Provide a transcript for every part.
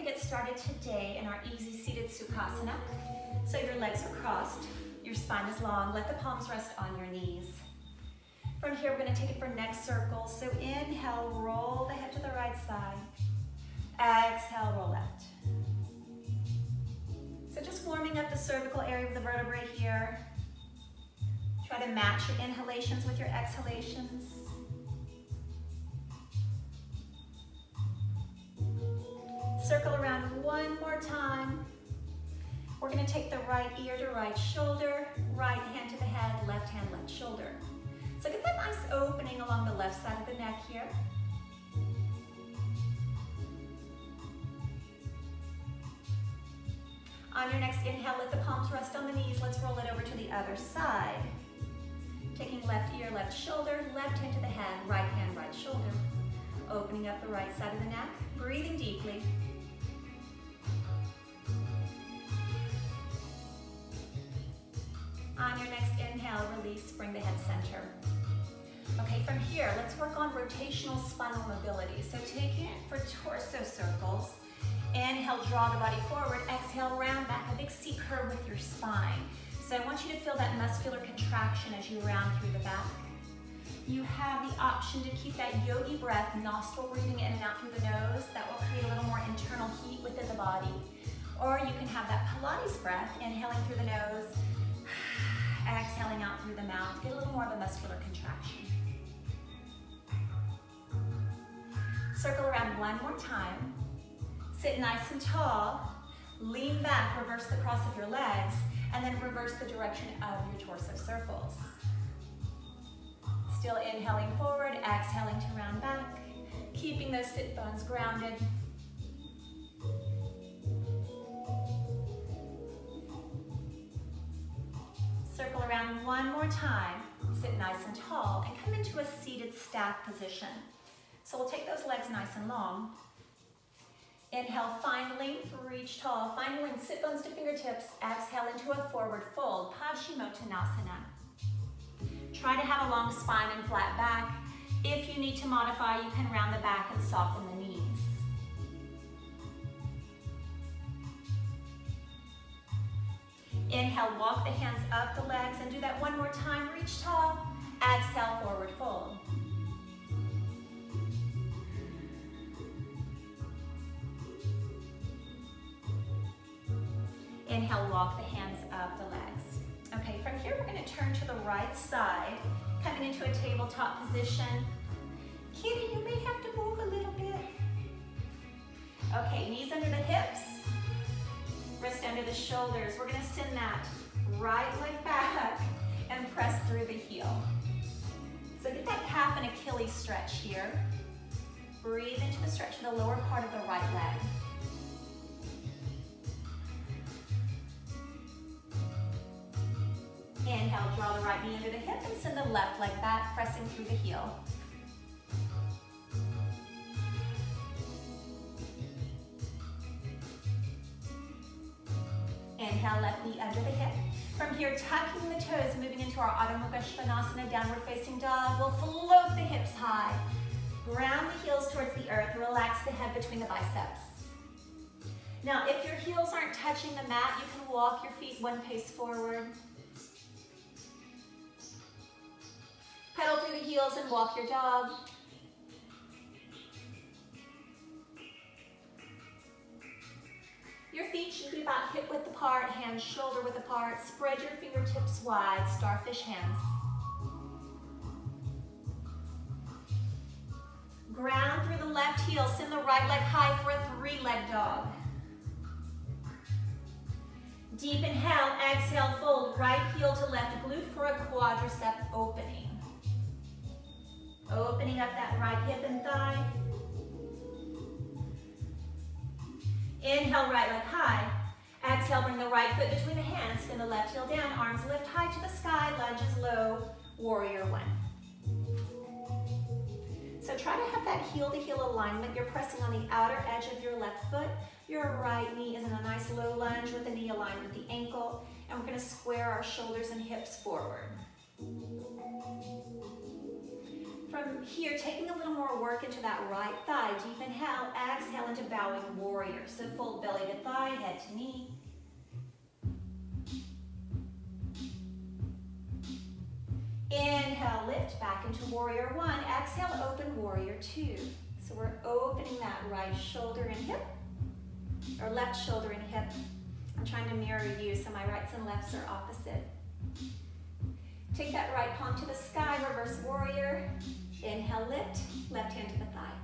get started today in our easy seated Sukhasana. So your legs are crossed, your spine is long, let the palms rest on your knees. From here, we're going to take it for neck circles. So inhale, roll the hip to the right side. Exhale, roll left. So just warming up the cervical area of the vertebrae here. Try to match your inhalations with your exhalations. Circle around one more time. We're going to take the right ear to right shoulder, right hand to the head, left hand, left shoulder. So get that nice opening along the left side of the neck here. On your next inhale, let the palms rest on the knees. Let's roll it over to the other side. Taking left ear, left shoulder, left hand to the head, right hand, right shoulder. Opening up the right side of the neck, breathing deeply. On your next inhale, release, bring the head center. Okay, from here, let's work on rotational spinal mobility. So taking it for torso circles. Inhale, draw the body forward. Exhale, round back, a big C curve with your spine. So I want you to feel that muscular contraction as you round through the back. You have the option to keep that yogi breath, nostril breathing in and out through the nose. That will create a little more internal heat within the body. Or you can have that Pilates breath, inhaling through the nose, exhaling out through the mouth. Get a little more of a muscular contraction. Circle around one more time. Sit nice and tall. Lean back, reverse the cross of your legs, and then reverse the direction of your torso circles. Still inhaling forward, exhaling to round back, keeping those sit bones grounded. Circle around one more time, sit nice and tall, and come into a seated staff position. So we'll take those legs nice and long. Inhale, find length, reach tall. Find length, sit bones to fingertips. Exhale into a forward fold, Paschimottanasana. Try to have a long spine and flat back. If you need to modify, you can round the back and soften the knees. Inhale, walk the hands up the legs and do that one more time. Reach tall. Exhale, forward fold. Inhale, walk the hands up the legs. Okay, from here we're going to turn to the right side, coming into a tabletop position. Kitty, you may have to move a little bit. Okay, knees under the hips, wrist under the shoulders. We're going to send that right leg back and press through the heel. So get that calf and Achilles stretch here. Breathe into the stretch of the lower part of the right leg. Inhale, draw the right knee under the hip and send the left leg back, pressing through the heel. Inhale, left knee under the hip. From here, tucking the toes, moving into our Adho Mukha Svanasana, downward facing dog. We'll float the hips high. Ground the heels towards the earth. Relax the head between the biceps. Now, if your heels aren't touching the mat, you can walk your feet one pace forward. Pedal through the heels and walk your dog. Your feet should be about hip width apart, hands shoulder width apart. Spread your fingertips wide, starfish hands. Ground through the left heel, send the right leg high for a three-leg dog. Deep inhale, exhale, fold right heel to left glute for a quadricep opening. Opening up that right hip and thigh. Inhale, right leg high. Exhale, bring the right foot between the hands, spin the left heel down, arms lift high to the sky, lunges low, warrior one. So try to have that heel to heel alignment. You're pressing on the outer edge of your left foot. Your right knee is in a nice low lunge with the knee aligned with the ankle. And we're going to square our shoulders and hips forward. From here, taking a little more work into that right thigh. Deep inhale, exhale into bowing warrior. So fold belly to thigh, head to knee. Inhale, lift back into warrior one. Exhale, open warrior two. So we're opening that right shoulder and hip, or left shoulder and hip. I'm trying to mirror you, so my rights and lefts are opposite. Take that right palm to the sky, reverse warrior. Inhale, lift, left hand to the thigh.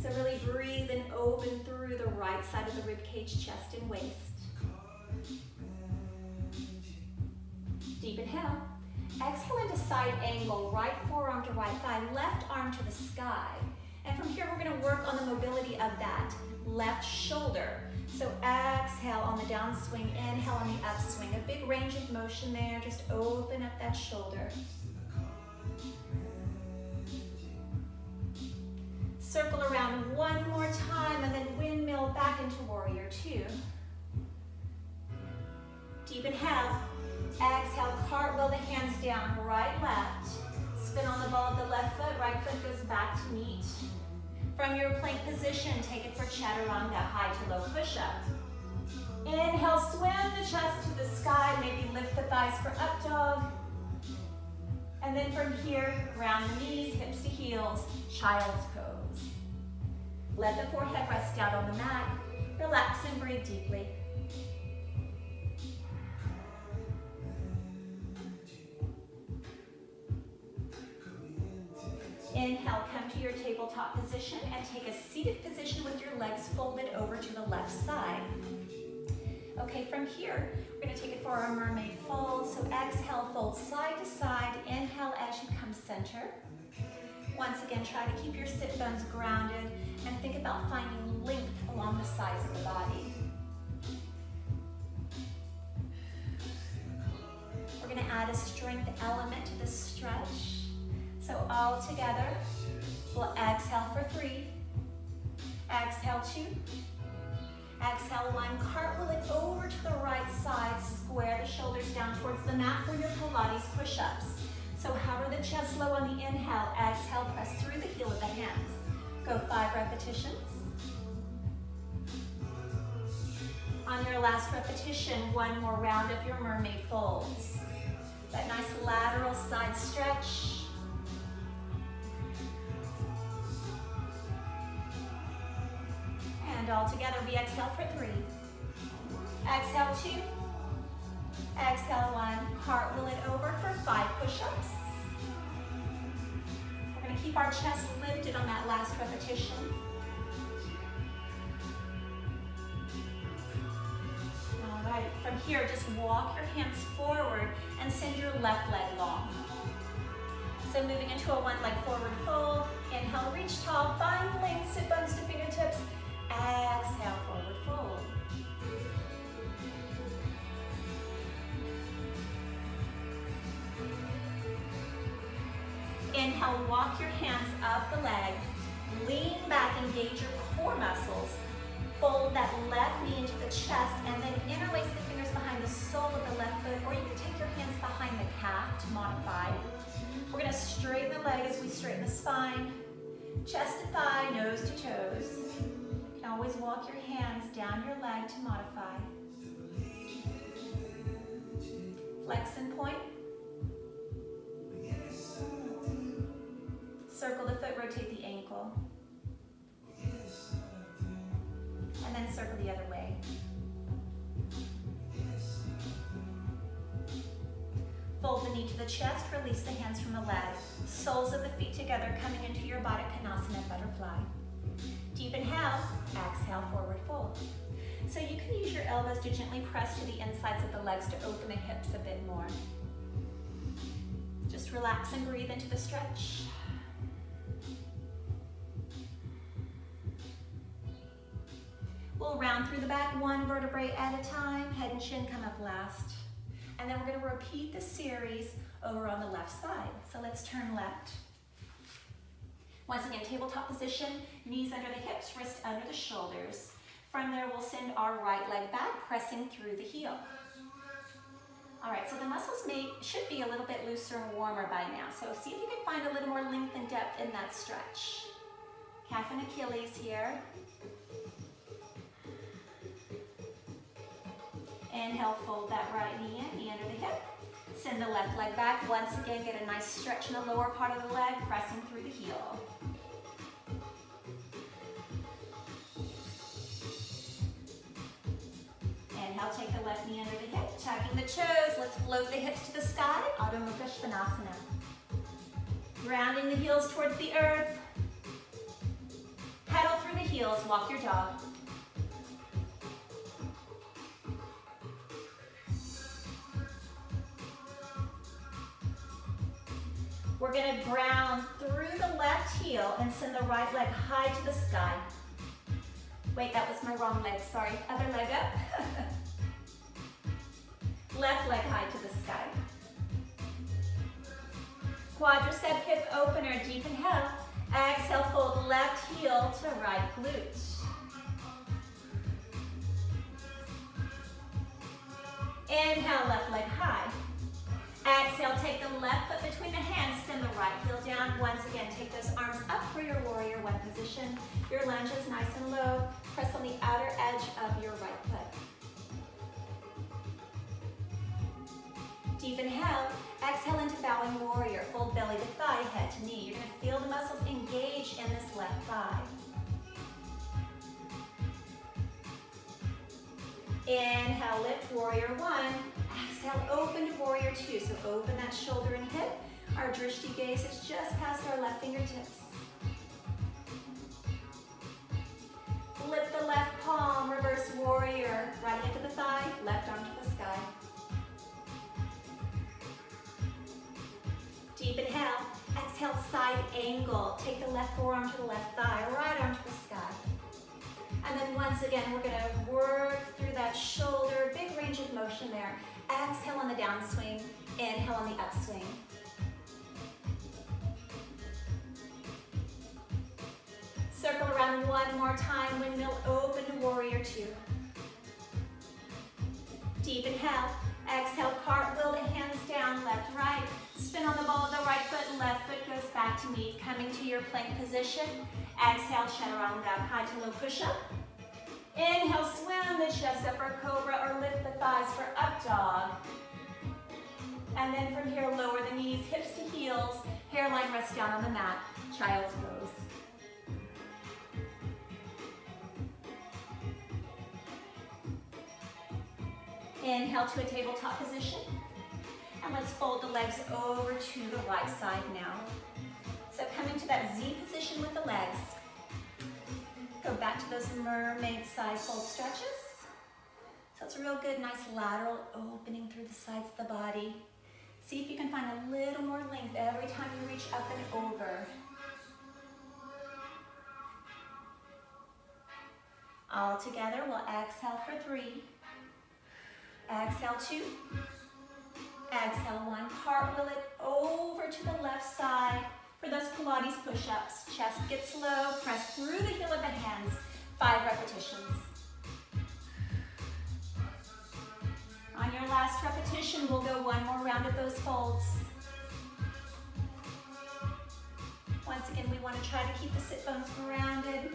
So really breathe and open through the right side of the rib cage, chest and waist. Deep inhale. Exhale into side angle, right forearm to right thigh, left arm to the sky. And from here, we're gonna work on the mobility of that left shoulder. So exhale on the downswing, inhale on the upswing. A big range of motion there, just open up that shoulder. Circle around one more time and then windmill back into warrior two. Deep inhale. Exhale, cartwheel the hands down, right, left. Spin on the ball of the left foot, right foot goes back to meet. From your plank position, take it for chaturanga, high to low push-up. Inhale, swim the chest to the sky, maybe lift the thighs for up dog. And then from here, ground the knees, hips to heels, child's pose. Let the forehead rest out on the mat. Relax and breathe deeply. Inhale, come to your tabletop position and take a seated position with your legs folded over to the left side. Okay, from here, we're gonna take it for our mermaid fold. So exhale, fold side to side. Inhale as you come center. Once again, try to keep your sit bones grounded and think about finding length along the sides of the body. We're gonna add a strength element to this stretch. So all together, we'll exhale for 3, exhale 2, exhale 1, cartwheel it over to the right side, square the shoulders down towards the mat for your Pilates push-ups. So hover the chest low on the inhale, exhale, press through the heel of the hands. Go 5 repetitions. On your last repetition, 1 more round of your mermaid folds. That nice lateral side stretch. And all together, we exhale for 3. Exhale 2. Exhale 1. Cartwheel it over for 5 push-ups. We're going to keep our chest lifted on that last repetition. All right, from here, just walk your hands forward and send your left leg long. So moving into a 1 leg forward fold. Inhale, reach tall, find length, sit bones to fingertips. Exhale, forward fold. Inhale, walk your hands up the leg. Lean back, engage your core muscles. Fold that left knee into the chest and then interlace the fingers behind the sole of the left foot, or you can take your hands behind the calf to modify. We're gonna straighten the leg as we straighten the spine. Chest to thigh, nose to toes. You can always walk your hands down your leg to modify. Flex and point. Circle the foot, rotate the ankle. And then circle the other way. Fold the knee to the chest, release the hands from the leg. Soles of the feet together, coming into your Baddha Konasana butterfly. Deep inhale, exhale, forward fold. So you can use your elbows to gently press to the insides of the legs to open the hips a bit more. Just relax and breathe into the stretch. We'll round through the back 1 vertebrae at a time. Head and chin come up last. And then we're going to repeat the series over on the left side. So let's turn left. Once again, tabletop position, knees under the hips, wrists under the shoulders. From there, we'll send our right leg back, pressing through the heel. All right, so the muscles should be a little bit looser and warmer by now. So see if you can find a little more length and depth in that stretch. Calf and Achilles here. Inhale, fold that right knee in, knee under the hip. Send the left leg back. Once again, get a nice stretch in the lower part of the leg, pressing through the heel. Inhale, take the left knee under the hip, tucking the toes. Let's float the hips to the sky, Adho Mukha Svanasana. Grounding the heels towards the earth. Pedal through the heels, walk your dog. We're gonna ground through the left heel and send the right leg high to the sky. Wait, that was my wrong leg, sorry. Other leg up. Left leg high to the sky. Quadricep hip opener, deep inhale. Exhale, fold left heel to right glute. Inhale, left leg high. Exhale, take the left foot between the hands, spin the right heel down. Once again, take those arms up for your warrior one position. Your lunge is nice and low. Press on the outer edge of your right foot. Deep inhale, exhale into bowing warrior. Fold belly to thigh, head to knee. You're gonna feel the muscles engage in this left thigh. Inhale, lift, warrior one. Exhale, open to warrior two. So open that shoulder and hip. Our drishti gaze is just past our left fingertips. Flip the left palm, reverse warrior. Right hand to the thigh, left arm to the sky. Deep inhale, exhale, side angle. Take the left forearm to the left thigh, right arm to the sky. And then once again, we're gonna work through that shoulder, big range of motion there. Exhale on the downswing, inhale on the upswing. Circle around one more time, windmill open to warrior two. Deep inhale, exhale, cartwheel the hands down, left, right. Spin on the ball of the right foot, left foot goes back to meet, coming to your plank position. Exhale, chaturanga, high to low push-up. Inhale, swim the chest up for cobra or lift the thighs for up dog. And then from here, lower the knees, hips to heels, hairline rests down on the mat, child's pose. Inhale to a tabletop position. And let's fold the legs over to the right side now. So coming to that Z position with the legs. Go back to those mermaid side fold stretches. So it's a real good, nice lateral opening through the sides of the body. See if you can find a little more length every time you reach up and over. All together, we'll exhale for 3. Exhale 2. Exhale 1. Cartwheel it over to the left side. For those Pilates push-ups, chest gets low, press through the heel of the hands, 5 repetitions. On your last repetition, we'll go one more round of those folds. Once again, we want to try to keep the sit bones grounded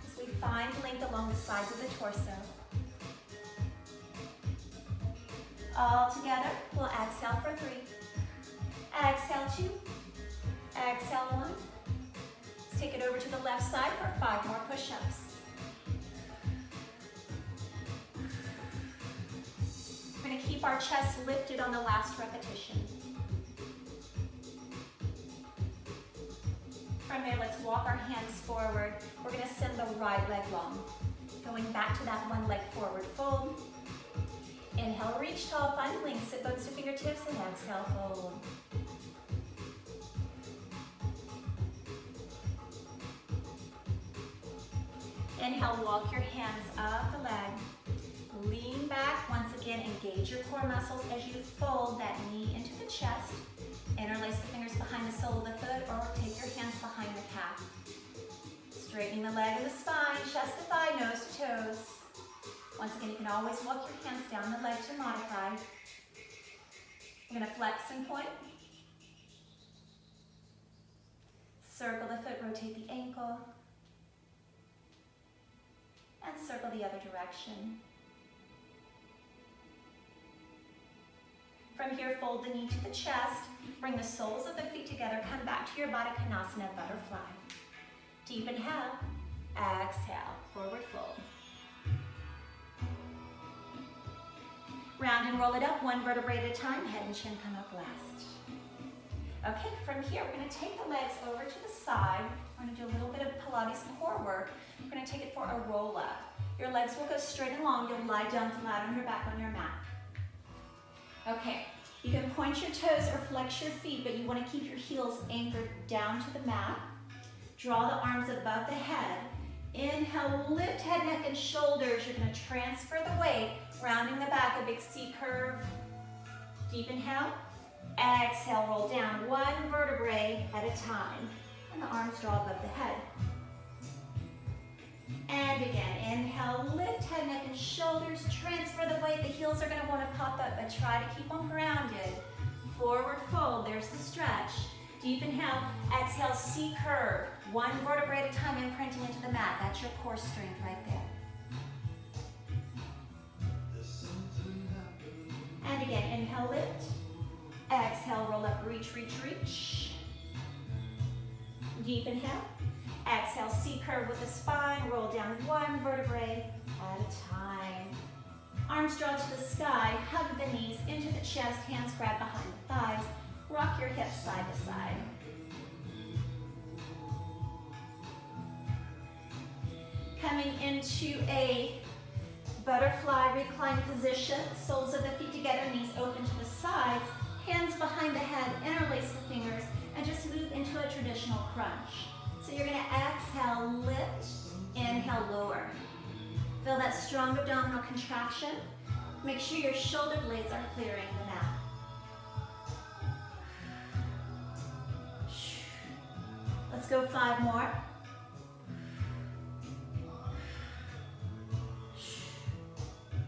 as we find length along the sides of the torso. All together, we'll exhale for 3. Exhale 2, exhale 1. Let's take it over to the left side for 5 more push-ups. We're going to keep our chest lifted on the last repetition. From there, let's walk our hands forward. We're going to send the right leg long. Going back to that one leg forward fold. Inhale, reach tall, find length, sit bones to fingertips, and exhale, fold. Inhale, walk your hands up the leg. Lean back. Once again, engage your core muscles as you fold that knee into the chest. Interlace the fingers behind the sole of the foot or take your hands behind the calf. Straightening the leg and the spine, chest to thigh, nose to toes. Once again, you can always walk your hands down the leg to modify. You're going to flex and point. Circle the foot, rotate the ankle. And circle the other direction. From here, fold the knee to the chest. Bring the soles of the feet together. Come back to your Baddha Konasana, butterfly. Deep inhale. Exhale. Forward fold. Round and roll it up, one vertebrae at a time. Head and chin come up last. Okay, from here, we're going to take the legs over to the side. We're going to do a little bit of Pilates core work. We're going to take it for a roll up. Your legs will go straight and long. You'll lie down flat on your back on your mat. Okay, you can point your toes or flex your feet, but you want to keep your heels anchored down to the mat. Draw the arms above the head. Inhale, lift head, neck, and shoulders. You're going to transfer the weight, rounding the back, a big C curve. Deep inhale. Exhale, roll down one vertebrae at a time. And the arms draw above the head. And again, inhale, lift head, neck, and shoulders. Transfer the weight. The heels are going to want to pop up, but try to keep them grounded. Forward fold. There's the stretch. Deep inhale. Exhale, C curve. One vertebrae at a time, imprinting into the mat. That's your core strength right there. And again, inhale, lift. Exhale, roll up, reach, reach, reach. Deep inhale. Exhale, C curve with the spine. Roll down one vertebrae at a time. Arms draw to the sky. Hug the knees into the chest. Hands grab behind the thighs. Rock your hips side to side. Coming into a butterfly recline position. Soles of the feet together, knees open to the sides. Hands behind the head, interlace the fingers, and just move into a traditional crunch. So you're going to exhale, lift, inhale, lower. Feel that strong abdominal contraction. Make sure your shoulder blades are clearing the mat. Let's go 5 more.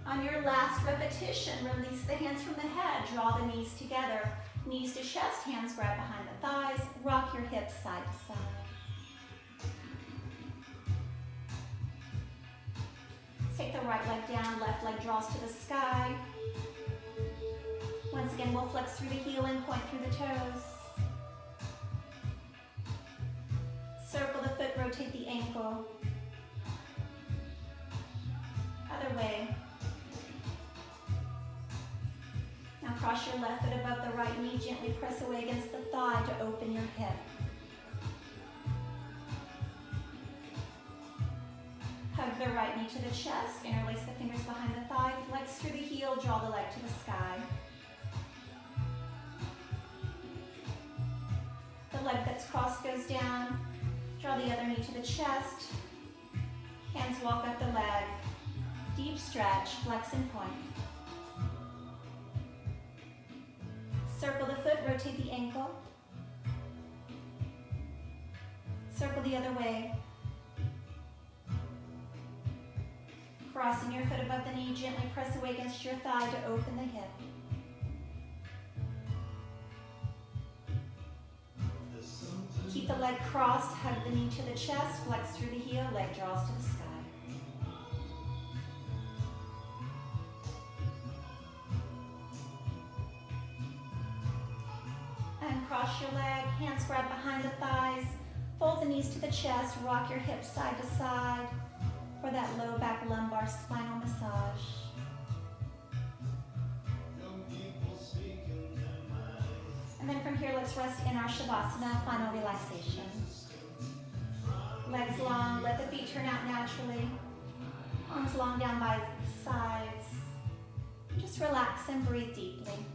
On your last repetition, release the hands from the head. Draw the knees together. Knees to chest, hands grab behind the thighs. Rock your hips side to side. Take the right leg down, left leg draws to the sky. Once again, we'll flex through the heel and point through the toes. Circle the foot, rotate the ankle. Other way. Now cross your left foot above the right knee, gently press away against the thigh to open your hip. Hug the right knee to the chest, interlace the fingers behind the thigh, flex through the heel, draw the leg to the sky. The leg that's crossed goes down, draw the other knee to the chest, hands walk up the leg, deep stretch, flex and point. Circle the foot, rotate the ankle. Circle the other way. Crossing your foot above the knee, gently press away against your thigh to open the hip. Keep the leg crossed, hug the knee to the chest, flex through the heel, leg draws to the sky. And cross your leg, hands grab behind the thighs, fold the knees to the chest, rock your hips side to side for that low back lumbar spinal massage. And then from here, let's rest in our Shavasana, final relaxation. Legs long, let the feet turn out naturally. Arms long down by the sides. Just relax and breathe deeply.